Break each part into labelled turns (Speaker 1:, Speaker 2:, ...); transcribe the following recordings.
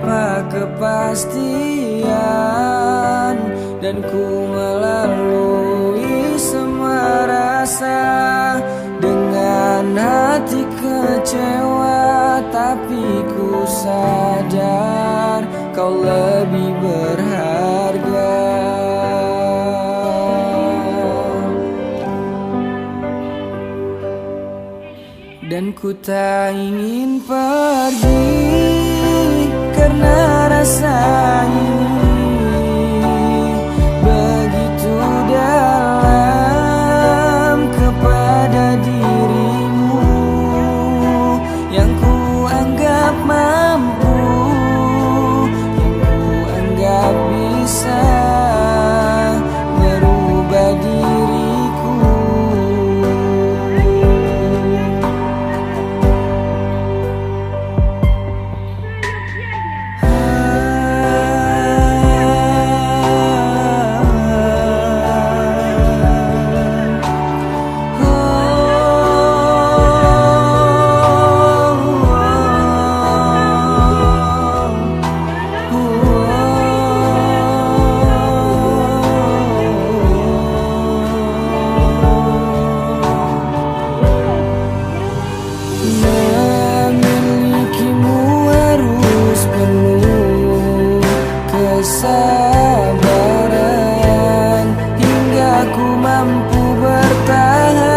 Speaker 1: tanpa kepastian, dan ku melalui semua rasa dengan hati kecewa. Tapi ku sadar kau lebih berharga, dan ku tak ingin pergi karena rasa ini begitu dalam kepada dirimu, yang ku anggap mampu, yang ku anggap bisa merubah diriku. Memilikimu harus penuh kesabaran hingga ku mampu bertahan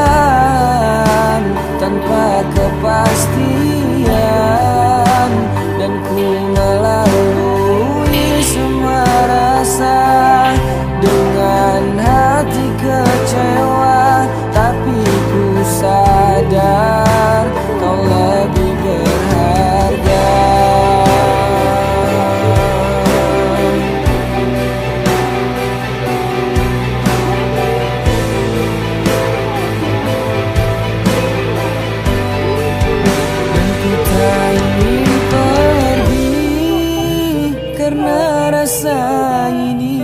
Speaker 1: tanpa kepastian, dan ku melalui semua rasa dengan hati kecewa. Tapi ku sadar kau lebih berharga, dan ku tak ingin pergi karena rasa ini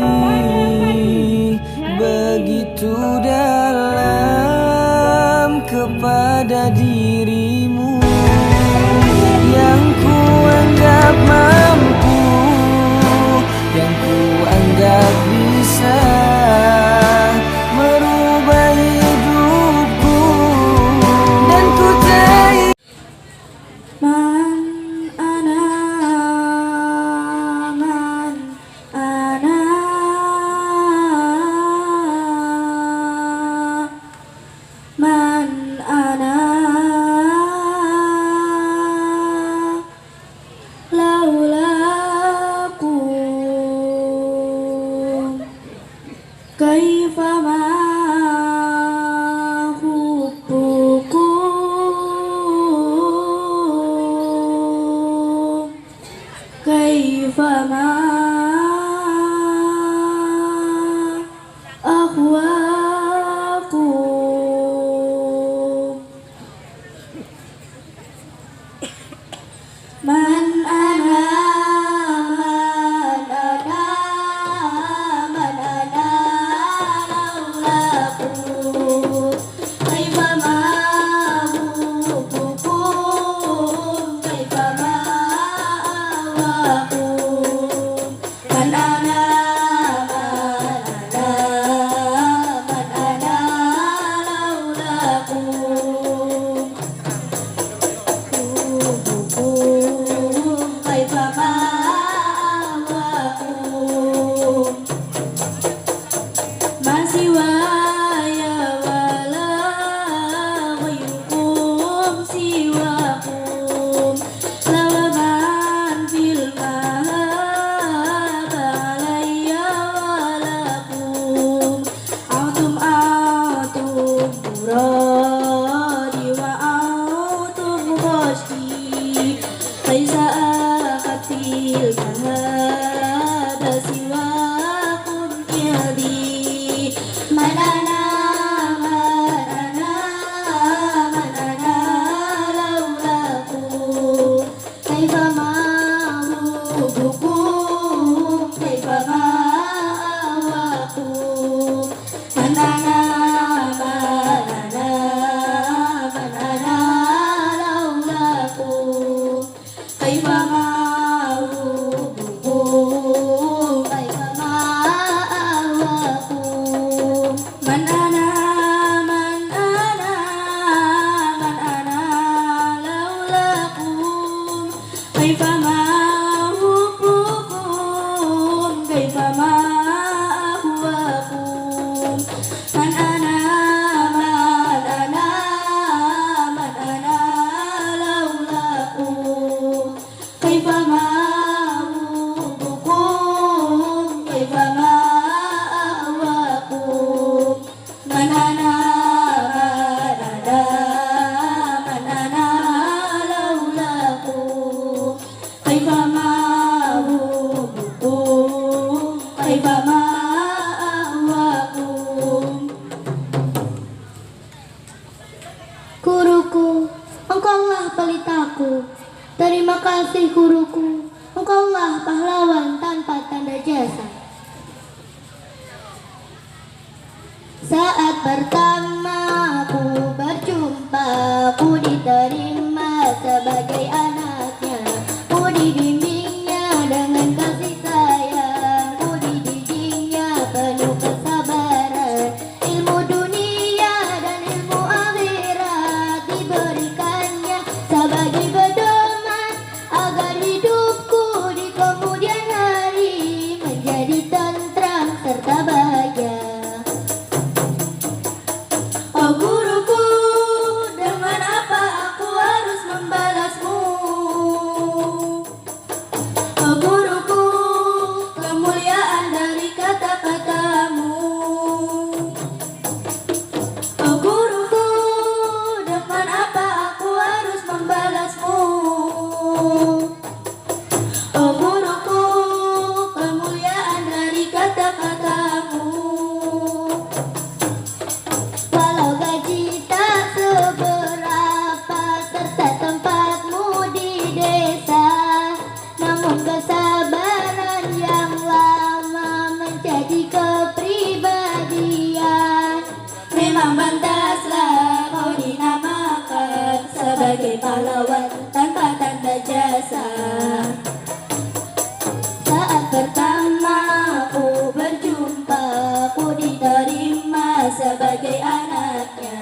Speaker 1: begitu dalam kepada dirimu, yang ku anggap mampu, yang ku anggap bisa merubah hidupku, dan ku tak.
Speaker 2: Man ana, man ana, man ana, laulakum kaifa ma hubbukum, kaifa ma akhwakum. Man ana, man ana, man ana, laulakum kaifa ma hubbukum, kaifa ma akhwakum. Man ana, man ana, man ana, laulakum hubbukum. kaifama hubukum, kaifama ahwakum. Man ana, man ana, man ana laulakum. Kaifama hubukum, kaifama ahwakum. Man ana, man ana laulakum. Kaifama hubukum, kaifama ahwakum. Guruku, engkaulah pelitaku. Terima kasih guruku, engkaulah pahlawan tanpa tanda jasa. Saat pertama ku berjumpa, ku diterima sebagai anaknya. Ku dibimbingnya dengan kasih sayang, ku dididiknya penuh kesabaran. Ilmu dunia dan ilmu akhirat diberikannya sebagai pedoman, agar hidupku di kemudian hari menjadi tentram serta bahagia. Oh guruku, dengan apa aku harus membalasmu? Oh guruku, kemuliaan dari kata-katamu. Oh guruku, dengan apa aku harus membalasmu? Oh guruku, kemuliaan dari kata-katamu. Walau gaji tak seberapa serta tempatmu di desa, namun kesabaran yang lama menjadi kepribadian. Memang pantaslah kau dinamakan sebagai pahlawan tanpa tanda jasa. Saat pertama ku berjumpa, ku diterima sebagai anaknya.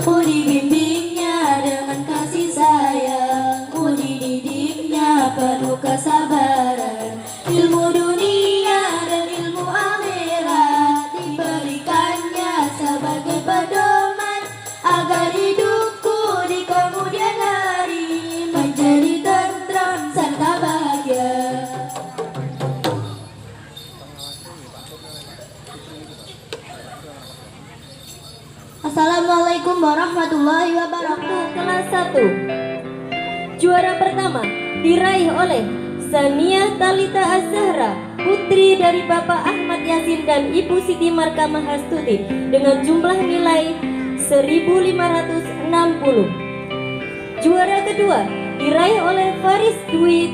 Speaker 2: Ku dibimbingnya dengan kasih sayang, ku dididiknya penuh kesabaran. Ilmu dunia dan ilmu akhirat diberikannya sebagai pedoman, agar hidupku di kemudian hari menjadi tentram serta bahagia. Assalamualaikum warahmatullahi wabarakatuh.
Speaker 3: Kelas 1. Juara pertama diraih oleh Sania Talita Az-Zahra, putri dari Bapak Ahmad Yasin dan Ibu Siti Marka Mahastuti, dengan jumlah nilai 1560. Juara kedua diraih oleh Faris Dwi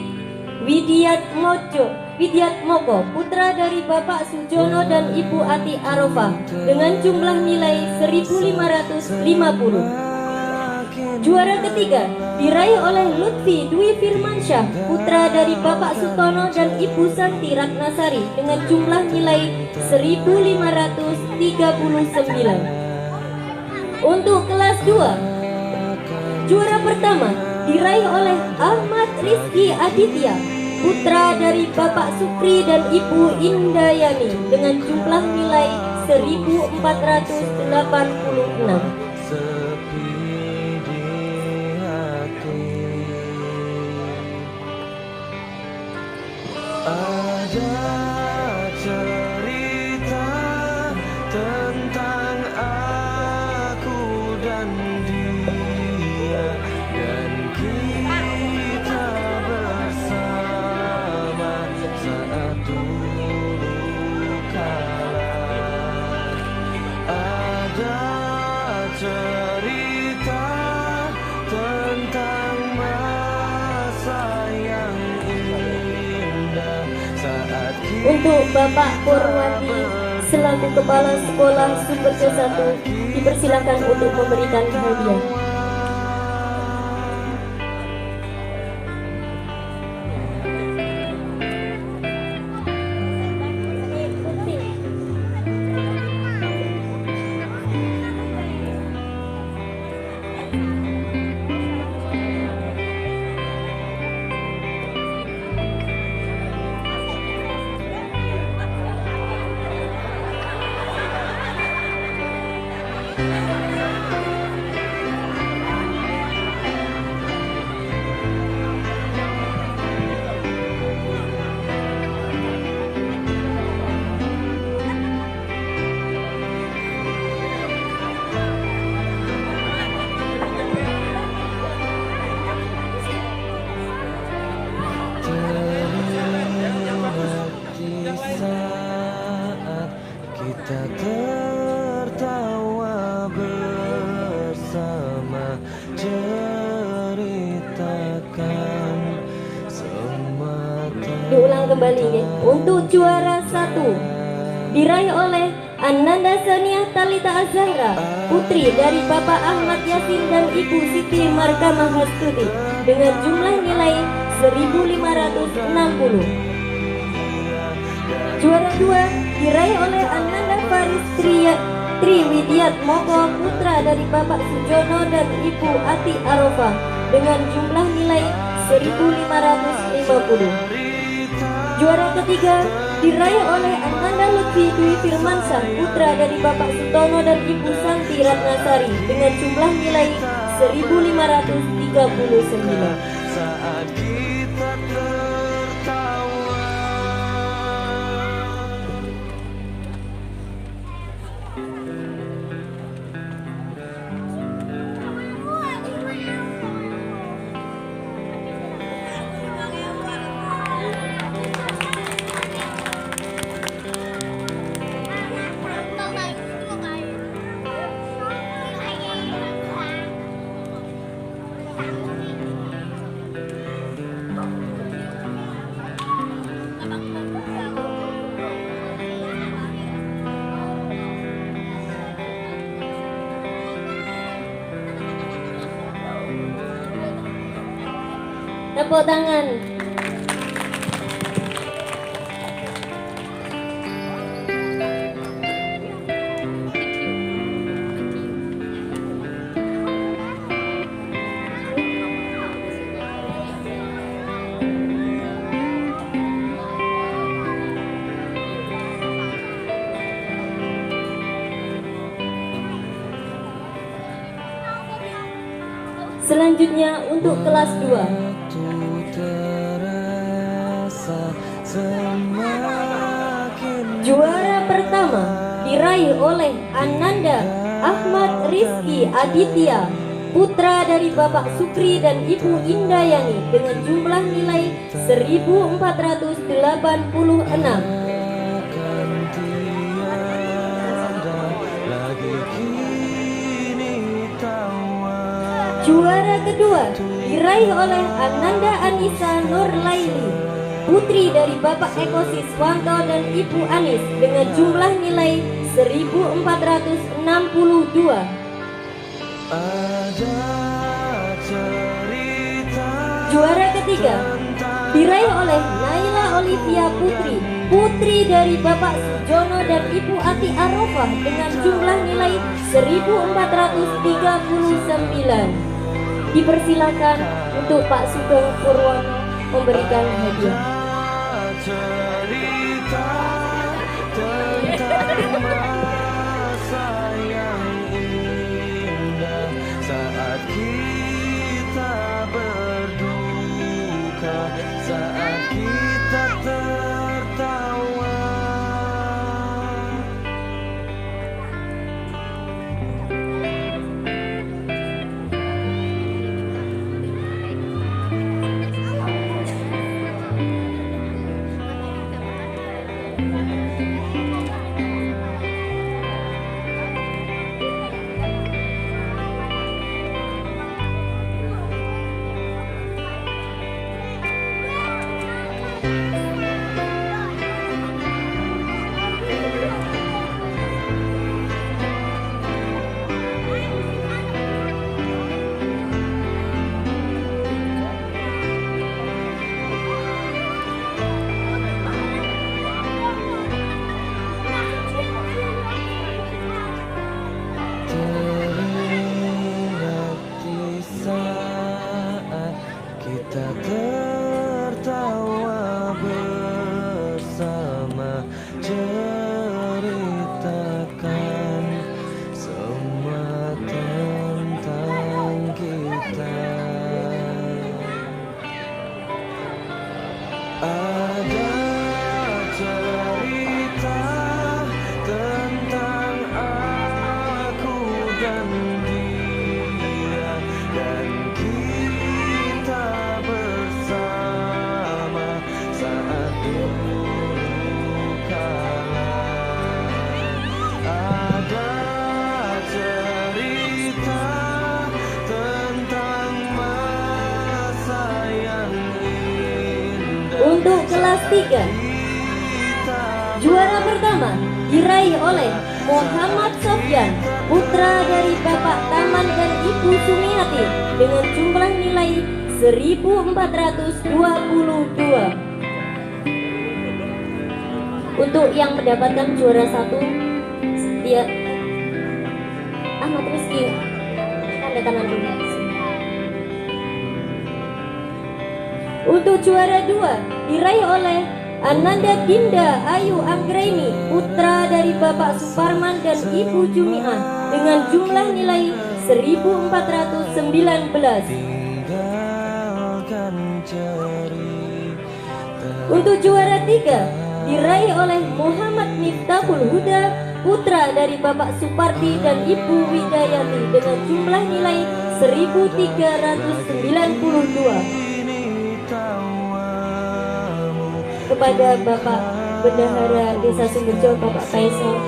Speaker 3: Widiatmoko, putra dari Bapak Sujono dan Ibu Ati Arofah, dengan jumlah nilai 1550. Juara ketiga diraih oleh Lutfi Dwi Firmansyah, putra dari Bapak Sutono dan Ibu Santi Ratnasari, dengan jumlah nilai 1539. Untuk kelas 2, juara pertama diraih oleh Ahmad Rizky Aditya, putra dari Bapak Supri dan Ibu Indayani, dengan jumlah nilai 1486.
Speaker 1: Sepi di hati, ada cerita tentang aku dan dia, dan kita bersama saat dulu kala. Ada cerita tentang masa yang indah saat kita
Speaker 3: Untuk Bapak Purwati selaku Kepala Sekolah Sumberjo 1 dipersilakan untuk memberikan hadiah. diulang kembali ya. Untuk juara 1 diraih oleh Ananda Saniah Talita Azahra, putri dari Bapak Ahmad Yasin dan Ibu Siti Marka Mahastuti dengan jumlah nilai 1560. Juara 2 diraih oleh Ananda Faris Triwidiat Moko, putra dari Bapak Sujono dan Ibu Ati Arofah dengan jumlah nilai 1550. Juara ketiga diraih oleh Ananda Lutfi Dwi Firmansyah, putra dari Bapak Sutono dan Ibu Santi Ratnasari dengan jumlah nilai 1539.
Speaker 1: Saat kita tertawa,
Speaker 3: tepuk tangan. Selanjutnya untuk kelas 2
Speaker 1: waktu terasa semakin
Speaker 3: juara pertama diraih oleh Ananda Ahmad Rizky Aditya, putra dari Bapak Sukri dan Ibu Indayani dengan jumlah nilai 1486.
Speaker 1: akan tiada lagi kini tawa.
Speaker 3: Juara kedua diraih oleh Ananda Anissa Nurlaili, putri dari Bapak Eko Siswanto dan Ibu Anis dengan jumlah nilai 1462.
Speaker 1: Ada cerita
Speaker 3: Juara ketiga diraih oleh Naila Olivia Putri, putri dari Bapak Sujono dan Ibu Ati Arofah dengan jumlah nilai 1439. Dipersilakan untuk Pak Sugeng Purwono memberikan hadiah.
Speaker 1: cerita tentang masa yang indah saat kita berduka, saat kita tertawa. Teringat di saat kita tertawa bersama, ceritakan semua tentang kita. Ada cerita tentang aku dan dia, dan kita bersama.
Speaker 3: ketiga. Juara pertama diraih oleh Muhammad Sofyan, putra dari Bapak Taman dan Ibu Sumiati, dengan jumlah nilai 1422. Untuk yang mendapatkan juara satu, dia Ahmad Rizky, tanda tangan dulu. Untuk juara dua diraih oleh Ananda Dinda Ayu Anggraini, putra dari Bapak Suparman dan Ibu Jumiah, dengan jumlah nilai 1419. Untuk juara tiga diraih oleh Muhammad Miftahul Huda, putra dari Bapak Supardi dan Ibu Widayati, dengan jumlah nilai 1392. Kepada Bapak Bendahara Desa Sumberjo, Bapak Faisal,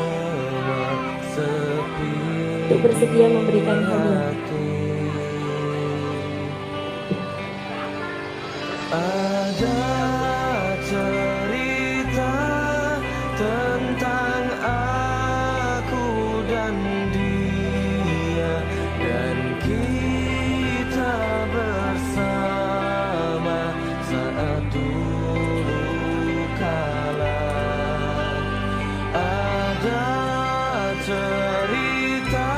Speaker 3: untuk bersedia memberikan hadiah.
Speaker 1: Ada cerita tentang aku dan dia, dan kita bersama saat dulu kala. Ada cerita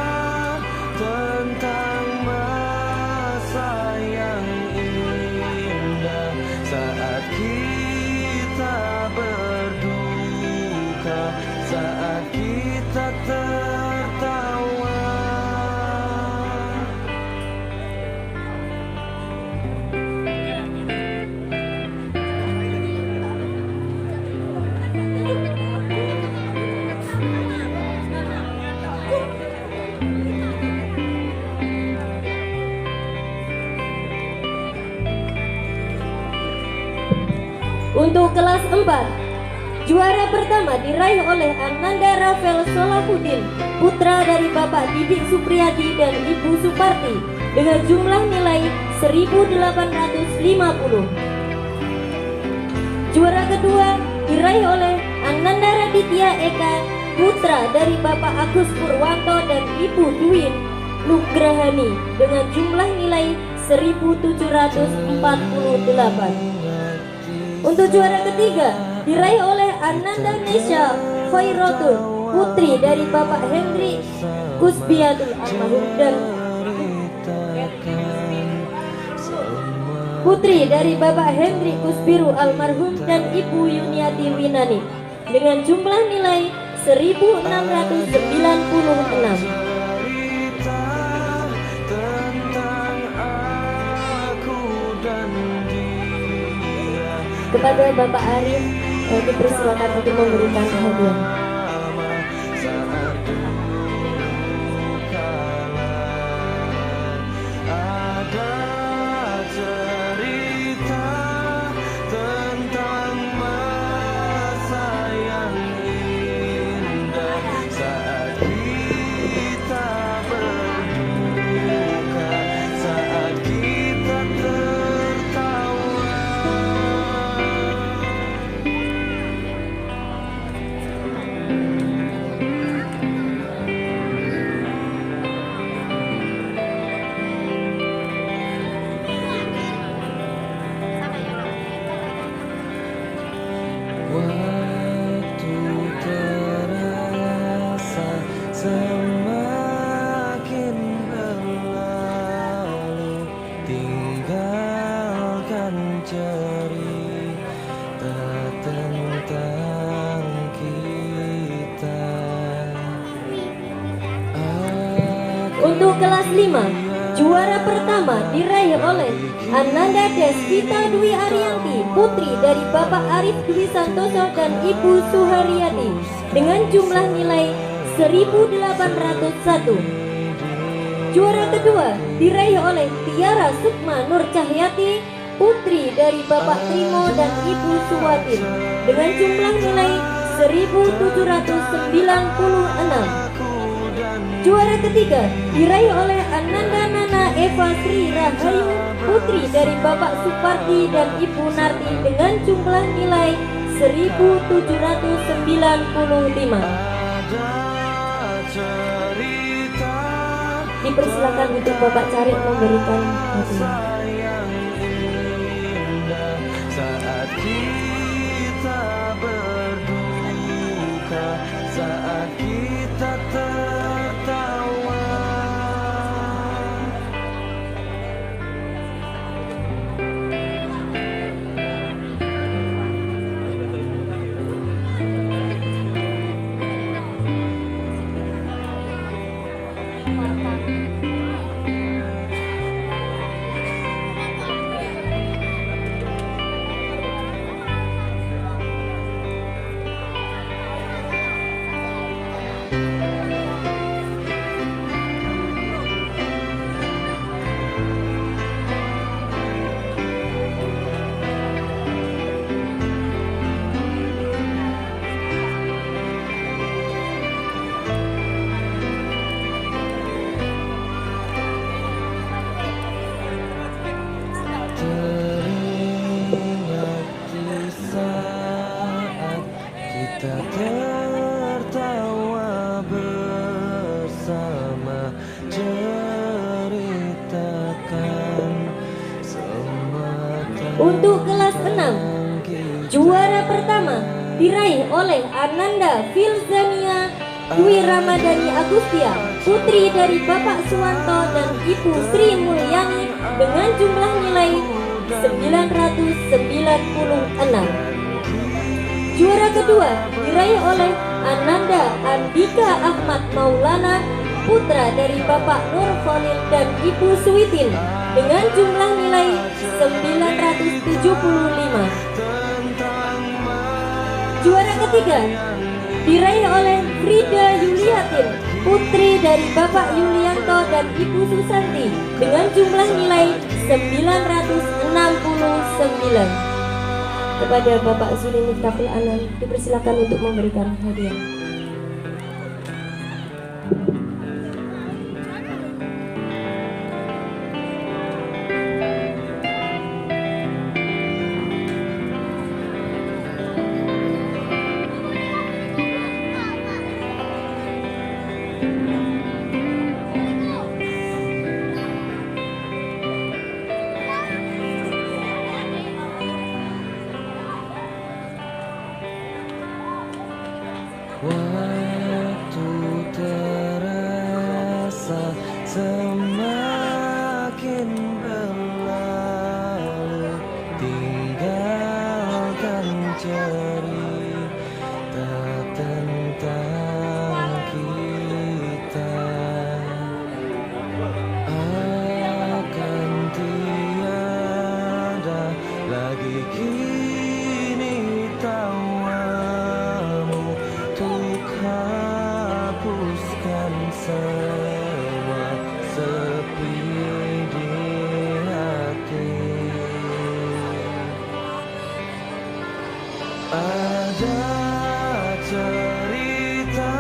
Speaker 1: tentang masa yang indah saat kita berduka, saat kita tertawa.
Speaker 3: Untuk kelas 4, juara pertama diraih oleh Ananda Rafael Solahuddin, putra dari Bapak Didik Supriyadi dan Ibu Suparti, dengan jumlah nilai 1850. Juara kedua diraih oleh Ananda Raditya Eka, putra dari Bapak Agus Purwanto dan Ibu Dwi Nugrahani, dengan jumlah nilai 1748. Untuk juara ketiga diraih oleh Ananda Nesya Khairotul, putri dari Bapak Hendri Kusbiatul almarhum dan putri dari Bapak Hendri Kusbiru almarhum dan Ibu Yuniati Winani, dengan jumlah nilai 1696. Kepada Bapak Arif dipersilakan untuk memberikan hadiah.
Speaker 1: Ada cerita tentang masa yang indah saat kita berduka, saat kita tertawa. Waktu terasa semakin berlalu, tinggalkan cerita tentang kita.
Speaker 3: Untuk kelas 5, juara pertama diraih oleh Ananda Desvita Dwi Ariyanti, putri dari Bapak Arif Dwi Santoso dan Ibu Suharyati, dengan jumlah nilai 1801. Juara kedua diraih oleh Tiara Sukma Nur Cahyati, putri dari Bapak Trimo dan Ibu Suwatin, dengan jumlah nilai 1796. Juara ketiga diraih oleh Ananda Nana Eva Sri Rahayu, putri dari Bapak Supardi dan Ibu Narti, dengan jumlah nilai 1795. Dipersilakan untuk Bapak Cari memberikan hadiah.
Speaker 1: Yang indah saat kita berduka, saat kita tertawa. Teringat di saat kita tertawa bersama, ceritakan semua
Speaker 3: Untuk kelas 6, juara pertama diraih oleh Ananda Filzania Dwi Ramadhani Agustia, putri dari Bapak Suwanto dan Ibu Sri Mulyani dengan jumlah nilai 996. Juara kedua diraih oleh Ananda Andika Ahmad Maulana, putra dari Bapak Nur Khalil dan Ibu Suwitin dengan jumlah nilai 975. Juara ketiga diraih oleh Frida Yuliatin, putri dari Bapak Yulianto dan Ibu Susanti dengan jumlah nilai 969. Kepada Bapak Zuli Miftahul Anam dipersilakan untuk memberikan hadiah.
Speaker 1: Waktu terasa semakin berlalu, tinggalkan cerita tentang kita. Akan tiada lagi kini tawamu untuk hapuskan semua sepi di hati. Ada cerita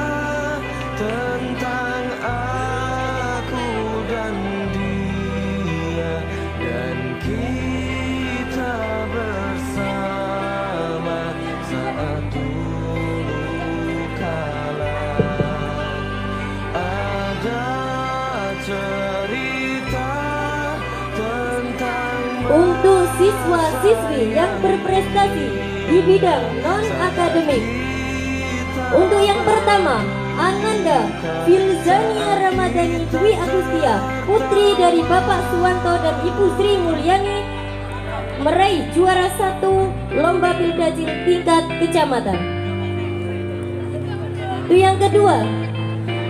Speaker 1: tentang aku dan dia, dan kita bersama saat dulu kala. Ada cerita tentang
Speaker 3: Untuk siswa-siswi yang berprestasi di bidang non-akademik, untuk yang pertama, Ananda Filzania Ramadhani Dwi Agustia, putri dari Bapak Suwanto dan Ibu Sri Mulyani, meraih juara 1 lomba Pildajin tingkat kecamatan. Untuk yang kedua,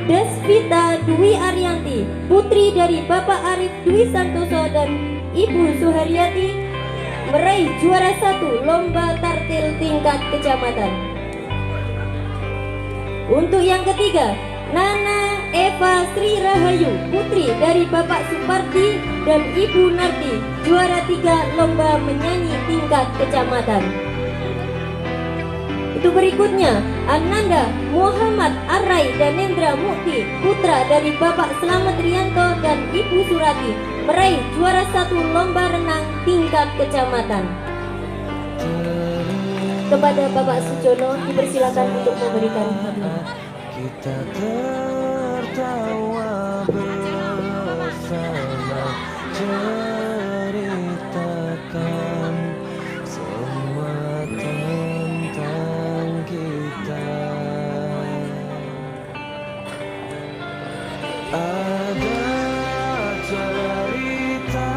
Speaker 3: Desvita Dwi Arianti, putri dari Bapak Arif Dwi Santoso dan Ibu Suharyati, meraih juara 1 lomba tartil tingkat kecamatan. Untuk yang ketiga, Nana Eva Sri Rahayu, putri dari Bapak Supardi dan Ibu Narti, juara 3 lomba menyanyi tingkat kecamatan. Itu berikutnya, Ananda Muhammad Arai dan Nendra Mukti, putra dari Bapak Slamet Rianto dan Ibu Surati, meraih juara 1 lomba renang tingkat kecamatan. Kepada Bapak Sujono dipersilakan untuk memberikan hadiah.
Speaker 1: Kita tertawa bersama, ceritakan semua tentang kita. Ada cerita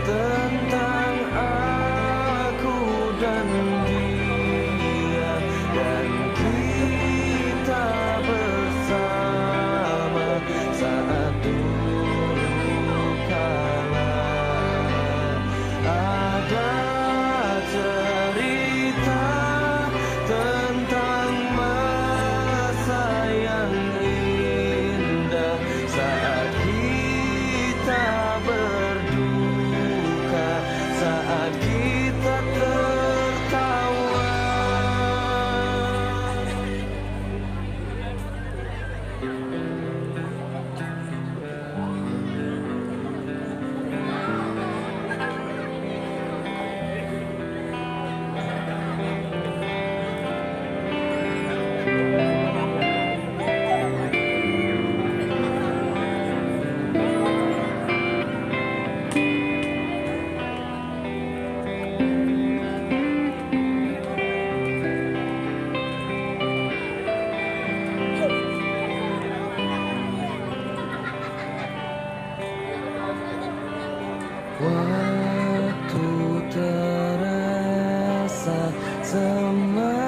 Speaker 1: tentang aku dan dia, dan kita bersama saat dulu kala. Ada cerita tentang masa yang indah saat kita berduka, saat kita tertawa. Waktu terasa semakin